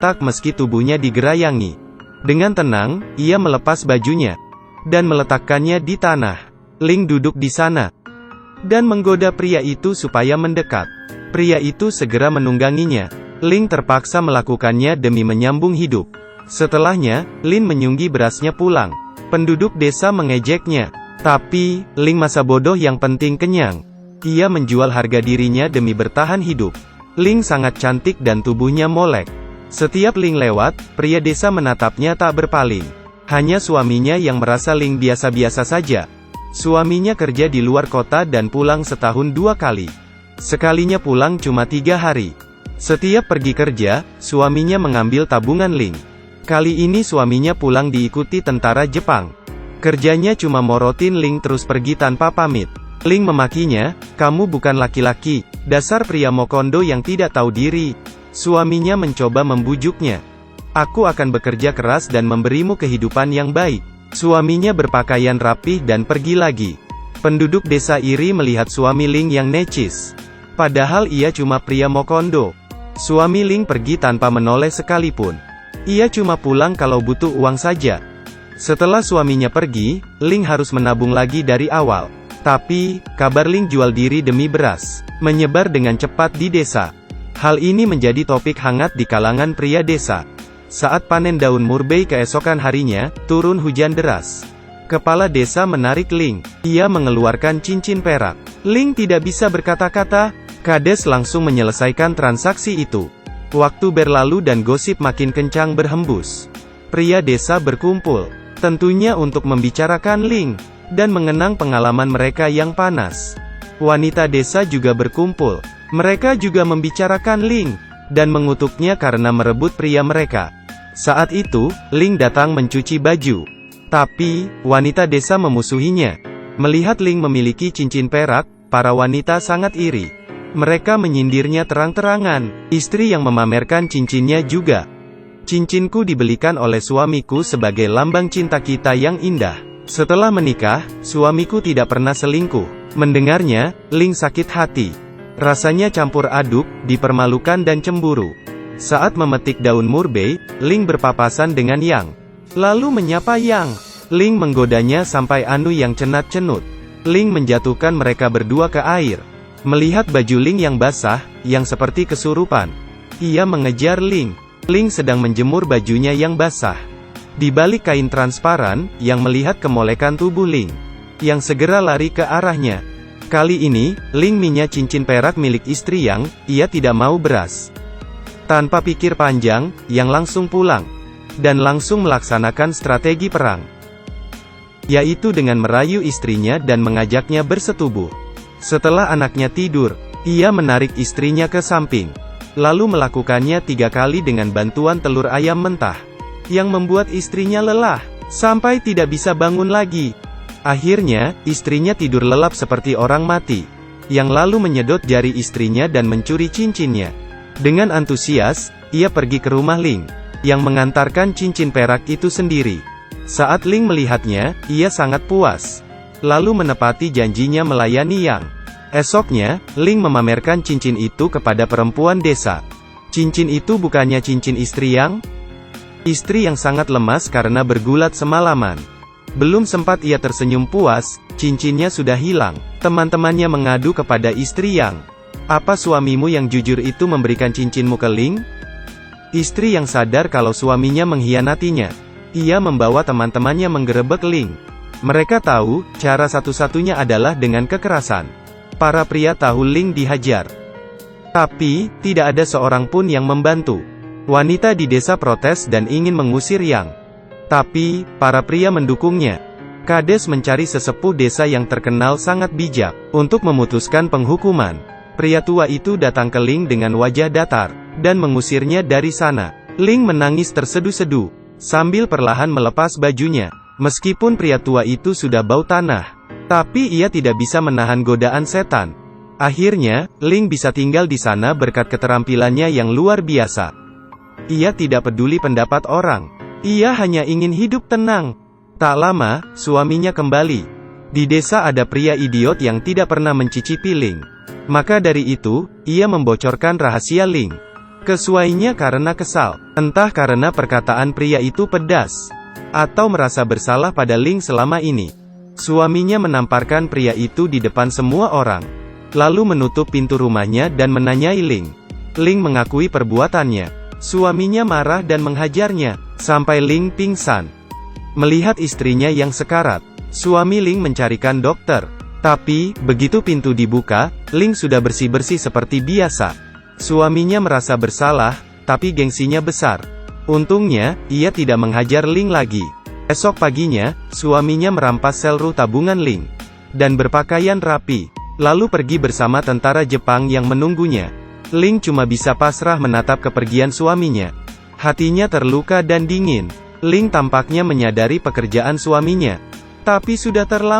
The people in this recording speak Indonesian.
Tak meski tubuhnya digerayangi. Dengan tenang, ia melepas bajunya dan meletakkannya di tanah. Ling duduk di sana dan menggoda pria itu supaya mendekat. Pria itu segera menungganginya. Ling terpaksa melakukannya demi menyambung hidup. Setelahnya, Lin menyunggi berasnya pulang. Penduduk desa mengejeknya. Tapi, Ling masa bodoh yang penting kenyang. Ia menjual harga dirinya demi bertahan hidup. Ling sangat cantik dan tubuhnya molek. Setiap Ling lewat, pria desa menatapnya tak berpaling. Hanya suaminya yang merasa Ling biasa-biasa saja. Suaminya kerja di luar kota dan pulang setahun 2 kali. Sekalinya pulang cuma 3 hari. Setiap pergi kerja, suaminya mengambil tabungan Ling. Kali ini suaminya pulang diikuti tentara Jepang. Kerjanya cuma morotin Ling terus pergi tanpa pamit. Ling memakinya, "Kamu bukan laki-laki, dasar pria Mokondo yang tidak tahu diri." Suaminya mencoba membujuknya. "Aku akan bekerja keras dan memberimu kehidupan yang baik." Suaminya berpakaian rapih dan pergi lagi. Penduduk desa iri melihat suami Ling yang necis. Padahal ia cuma pria Mokondo. Suami Ling pergi tanpa menoleh sekalipun. Ia cuma pulang kalau butuh uang saja. Setelah suaminya pergi, Ling harus menabung lagi dari awal. Tapi, kabar Ling jual diri demi beras menyebar dengan cepat di desa. Hal ini menjadi topik hangat di kalangan pria desa. Saat panen daun murbei keesokan harinya, turun hujan deras. Kepala desa menarik Ling. Ia mengeluarkan cincin perak. Ling tidak bisa berkata-kata. Kades langsung menyelesaikan transaksi itu. Waktu berlalu dan gosip makin kencang berhembus. Pria desa berkumpul. Tentunya untuk membicarakan Ling dan mengenang pengalaman mereka yang panas. Wanita desa juga berkumpul. Mereka juga membicarakan Ling dan mengutuknya karena merebut pria mereka. Saat itu, Ling datang mencuci baju. Tapi, wanita desa memusuhinya. Melihat Ling memiliki cincin perak, para wanita sangat iri. Mereka menyindirnya terang-terangan. Istri yang memamerkan cincinnya juga. "Cincinku dibelikan oleh suamiku sebagai lambang cinta kita yang indah. Setelah menikah, suamiku tidak pernah selingkuh." Mendengarnya, Ling sakit hati. Rasanya campur aduk, dipermalukan dan cemburu. Saat memetik daun murbei, Ling berpapasan dengan Yang. Lalu menyapa Yang. Ling menggodanya sampai anu yang cenat-cenut. Ling menjatuhkan mereka berdua ke air. Melihat baju Ling yang basah, Yang seperti kesurupan. Ia mengejar Ling. Ling sedang menjemur bajunya yang basah. Di balik kain transparan, Yang melihat kemolekan tubuh Ling. Yang segera lari ke arahnya. Kali ini, Ling minyak cincin perak milik istri Yang. Ia tidak mau beras. Tanpa pikir panjang, Yang langsung pulang. Dan langsung melaksanakan strategi perang. Yaitu dengan merayu istrinya dan mengajaknya bersetubuh. Setelah anaknya tidur, ia menarik istrinya ke samping. Lalu melakukannya 3 kali dengan bantuan telur ayam mentah. Yang membuat istrinya lelah, sampai tidak bisa bangun lagi. Akhirnya, istrinya tidur lelap seperti orang mati. Yang lalu menyedot jari istrinya dan mencuri cincinnya. Dengan antusias, ia pergi ke rumah Ling. Yang mengantarkan cincin perak itu sendiri. Saat Ling melihatnya, ia sangat puas. Lalu menepati janjinya melayani Yang. Esoknya, Ling memamerkan cincin itu kepada perempuan desa. Cincin itu bukannya cincin istri Yang? Istri yang sangat lemas karena bergulat semalaman. Belum sempat ia tersenyum puas, cincinnya sudah hilang. Teman-temannya mengadu kepada istri Yang. "Apa suamimu yang jujur itu memberikan cincinmu ke Ling?" Istri yang sadar kalau suaminya mengkhianatinya. Ia membawa teman-temannya menggerebek Ling. Mereka tahu, cara satu-satunya adalah dengan kekerasan. Para pria tahu Ling dihajar. Tapi, tidak ada seorang pun yang membantu. Wanita di desa protes dan ingin mengusir Yang. Tapi, para pria mendukungnya. Kades mencari sesepuh desa yang terkenal sangat bijak, untuk memutuskan penghukuman. Pria tua itu datang ke Ling dengan wajah datar, dan mengusirnya dari sana. Ling menangis tersedu-sedu, sambil perlahan melepas bajunya. Meskipun pria tua itu sudah bau tanah, tapi ia tidak bisa menahan godaan setan. Akhirnya, Ling bisa tinggal di sana berkat keterampilannya yang luar biasa. Ia tidak peduli pendapat orang. Ia hanya ingin hidup tenang. Tak lama, suaminya kembali. Di desa ada pria idiot yang tidak pernah mencicipi Ling. Maka dari itu, ia membocorkan rahasia Ling. Kesuainya karena kesal, entah karena perkataan pria itu pedas, atau merasa bersalah pada Ling selama ini. Suaminya menamparkan pria itu di depan semua orang, lalu menutup pintu rumahnya dan menanyai Ling. Ling mengakui perbuatannya. Suaminya marah dan menghajarnya, sampai Ling pingsan. Melihat istrinya yang sekarat, suami Ling mencarikan dokter. Tapi, begitu pintu dibuka, Ling sudah bersih-bersih seperti biasa. Suaminya merasa bersalah, tapi gengsinya besar. Untungnya, ia tidak menghajar Ling lagi. Esok paginya, suaminya merampas selru tabungan Ling, dan berpakaian rapi, lalu pergi bersama tentara Jepang yang menunggunya. Ling cuma bisa pasrah menatap kepergian suaminya. Hatinya terluka dan dingin. Ling tampaknya menyadari pekerjaan suaminya, tapi sudah terlambat.